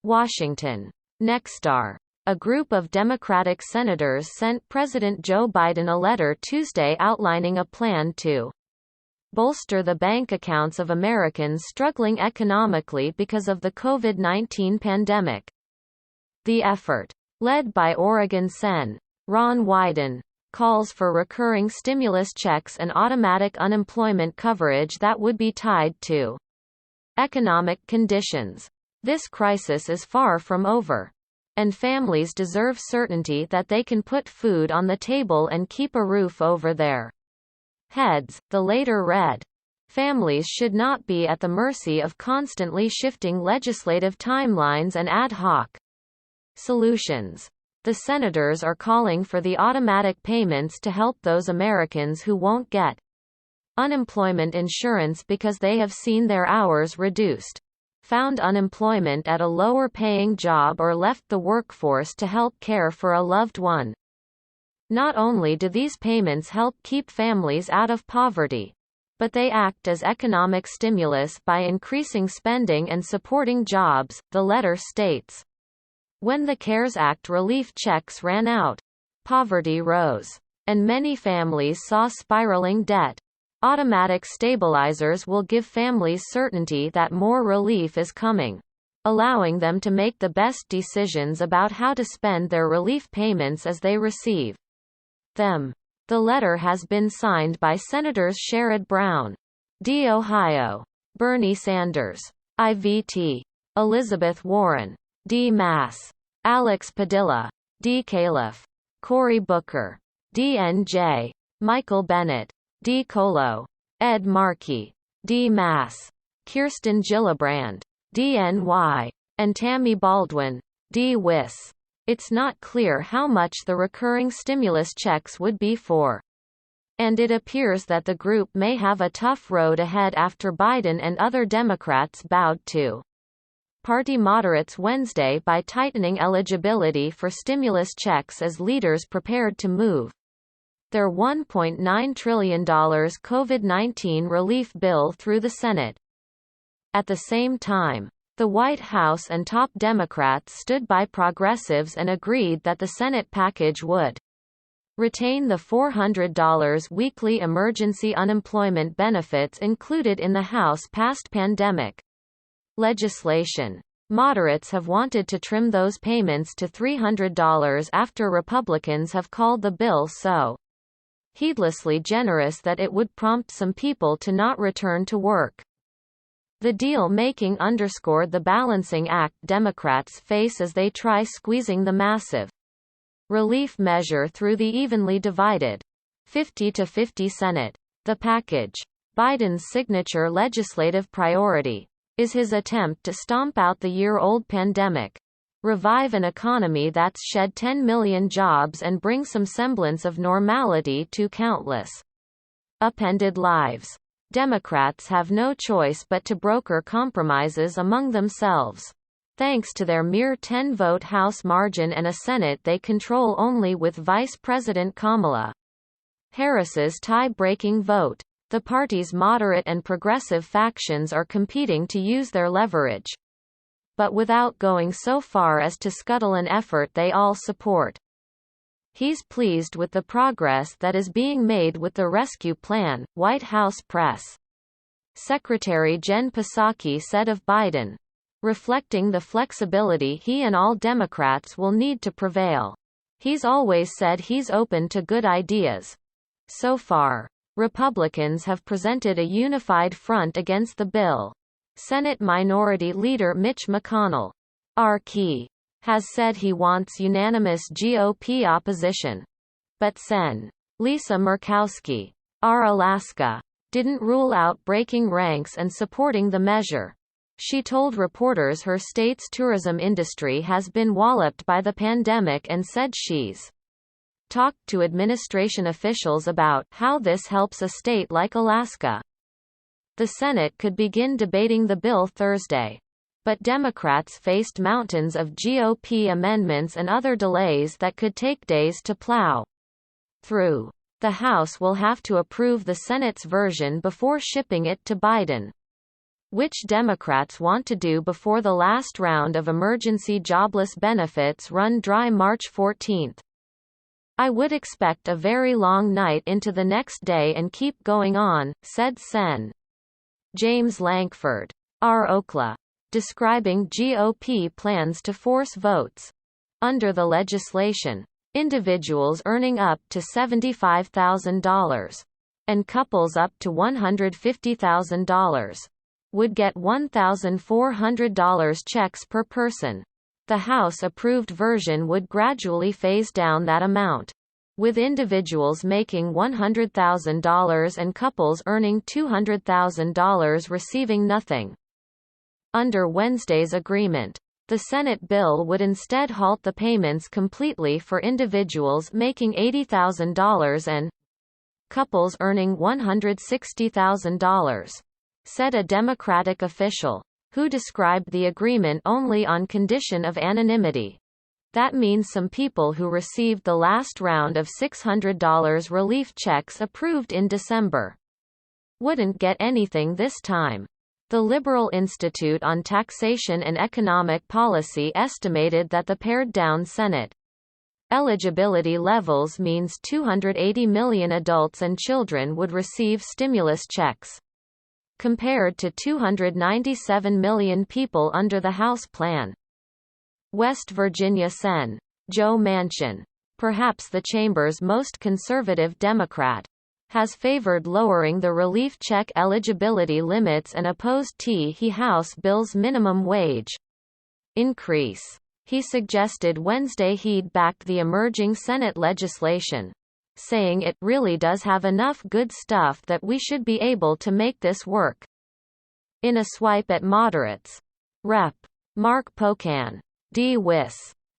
Washington. Nexstar. A group of Democratic senators sent President Joe Biden a letter Tuesday outlining a plan to bolster the bank accounts of Americans struggling economically because of the COVID-19 pandemic. The effort, led by Oregon Sen. Ron Wyden, calls for recurring stimulus checks and automatic unemployment coverage that would be tied to economic conditions. This crisis is far from over, and families deserve certainty that they can put food on the table and keep a roof over their heads, the later read. Families should not be at the mercy of constantly shifting legislative timelines and ad hoc solutions. The senators are calling for the automatic payments to help those Americans who won't get unemployment insurance because they have seen their hours reduced, found unemployment at a lower-paying job, or left the workforce to help care for a loved one. Not only do these payments help keep families out of poverty, but they act as economic stimulus by increasing spending and supporting jobs, the letter states. When the CARES Act relief checks ran out, poverty rose, and many families saw spiraling debt. Automatic stabilizers will give families certainty that more relief is coming, allowing them to make the best decisions about how to spend their relief payments as they receive them. The letter has been signed by Senators Sherrod Brown, D. Ohio, Bernie Sanders, IVT, Elizabeth Warren, D. Mass, Alex Padilla, D. Califf, Cory Booker, DNJ, Michael Bennet, D. Colo, Ed Markey, D. Mass, Kirsten Gillibrand, DNY, and Tammy Baldwin, D. Wiss. It's not clear how much the recurring stimulus checks would be for, and it appears that the group may have a tough road ahead after Biden and other Democrats bowed to party moderates Wednesday by tightening eligibility for stimulus checks as leaders prepared to move their $1.9 trillion COVID-19 relief bill through the Senate. At the same time, the White House and top Democrats stood by progressives and agreed that the Senate package would retain the $400 weekly emergency unemployment benefits included in the House-passed pandemic legislation. Moderates have wanted to trim those payments to $300 after Republicans have called the bill so heedlessly generous that it would prompt some people to not return to work. The deal-making underscored the balancing act Democrats face as they try squeezing the massive relief measure through the evenly divided 50-50 Senate. The package, Biden's signature legislative priority, is his attempt to stomp out the year-old pandemic, revive an economy that's shed 10 million jobs, and bring some semblance of normality to countless upended lives. Democrats have no choice but to broker compromises among themselves. Thanks to their mere 10-vote House margin and a Senate they control only with Vice President Kamala Harris's tie-breaking vote, the party's moderate and progressive factions are competing to use their leverage, but without going so far as to scuttle an effort they all support. He's pleased with the progress that is being made with the rescue plan, White House press secretary Jen Psaki said of Biden, reflecting the flexibility he and all Democrats will need to prevail. He's always said he's open to good ideas. So far, Republicans have presented a unified front against the bill. Senate Minority Leader Mitch McConnell, RK, has said he wants unanimous GOP opposition. But Sen. Lisa Murkowski, R. Alaska, didn't rule out breaking ranks and supporting the measure. She told reporters her state's tourism industry has been walloped by the pandemic and said she's talked to administration officials about how this helps a state like Alaska. The Senate could begin debating the bill Thursday, but Democrats faced mountains of GOP amendments and other delays that could take days to plow through. The House will have to approve the Senate's version before shipping it to Biden. which Democrats want to do before the last round of emergency jobless benefits run dry March 14. "I would expect a very long night into the next day and keep going on," said Sen. James Lankford, R. Okla, describing GOP plans to force votes. Under the legislation, individuals earning up to $75,000 and couples up to $150,000 would get $1,400 checks per person. The House-approved version would gradually phase down that amount, with individuals making $100,000 and couples earning $200,000 receiving nothing. Under Wednesday's agreement, the Senate bill would instead halt the payments completely for individuals making $80,000 and couples earning $160,000, said a Democratic official, who described the agreement only on condition of anonymity. That means some people who received the last round of $600 relief checks approved in December wouldn't get anything this time. The Liberal Institute on Taxation and Economic Policy estimated that the pared-down Senate eligibility levels means 280 million adults and children would receive stimulus checks, compared to 297 million people under the House plan. West Virginia Sen. Joe Manchin, perhaps the chamber's most conservative Democrat, has favored lowering the relief check eligibility limits and opposed the House bill's minimum wage increase. He suggested Wednesday he'd backed the emerging Senate legislation, saying it really does have enough good stuff that we should be able to make this work. In a swipe at moderates, Rep. Mark Pocan, D. Wiss,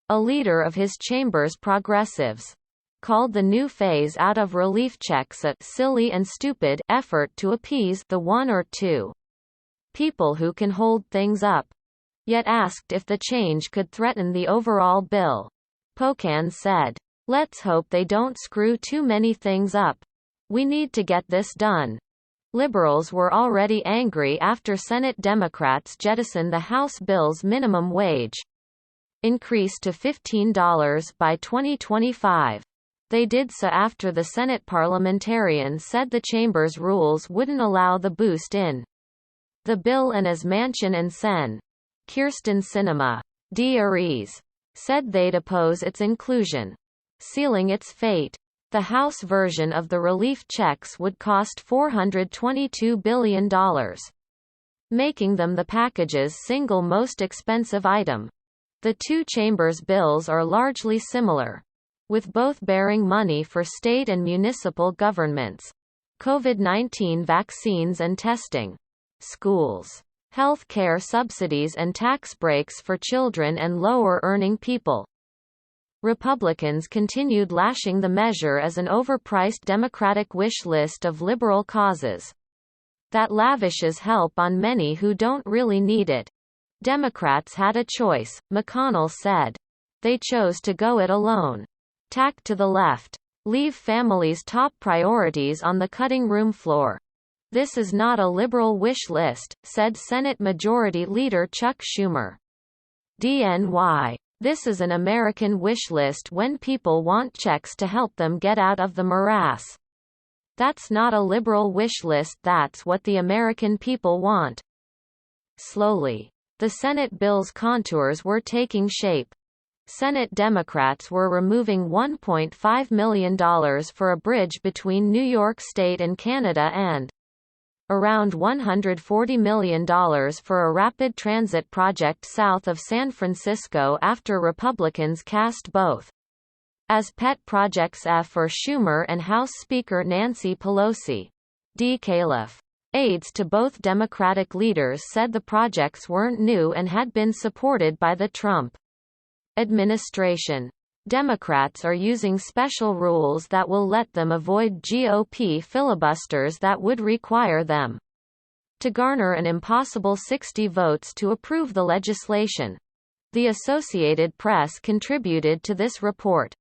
a leader of his chamber's progressives, called the new phase out of relief checks a silly and stupid effort to appease the one or two people who can hold things up, yet asked if the change could threaten the overall bill. Pocan said, "Let's hope they don't screw too many things up. We need to get this done." Liberals were already angry after Senate Democrats jettisoned the House bill's minimum wage increase to $15 by 2025. They did so after the Senate parliamentarian said the chamber's rules wouldn't allow the boost in the bill, and as Manchin and Sen. Kirsten Sinema, D. Aries, said they'd oppose its inclusion, sealing its fate. The House version of the relief checks would cost $422 billion, making them the package's single most expensive item. The two chambers' bills are largely similar, with both bearing money for state and municipal governments, COVID-19 vaccines and testing, schools, health care subsidies and tax breaks for children and lower-earning people. Republicans continued lashing the measure as an overpriced Democratic wish list of liberal causes that lavishes help on many who don't really need it. Democrats had a choice, McConnell said. They chose to go it alone. Tack to the left. Leave families' top priorities on the cutting room floor. This is not a liberal wish list, said Senate Majority Leader Chuck Schumer. DNY. This is an American wish list when people want checks to help them get out of the morass. That's not a liberal wish list, that's what the American people want. Slowly, the Senate bill's contours were taking shape. Senate Democrats were removing $1.5 million for a bridge between New York State and Canada and around $140 million for a rapid transit project south of San Francisco after Republicans cast both as pet projects for Schumer and House Speaker Nancy Pelosi. D. Califf. Aides to both Democratic leaders said the projects weren't new and had been supported by the Trump administration. Democrats are using special rules that will let them avoid GOP filibusters that would require them to garner an impossible 60 votes to approve the legislation. The Associated Press contributed to this report.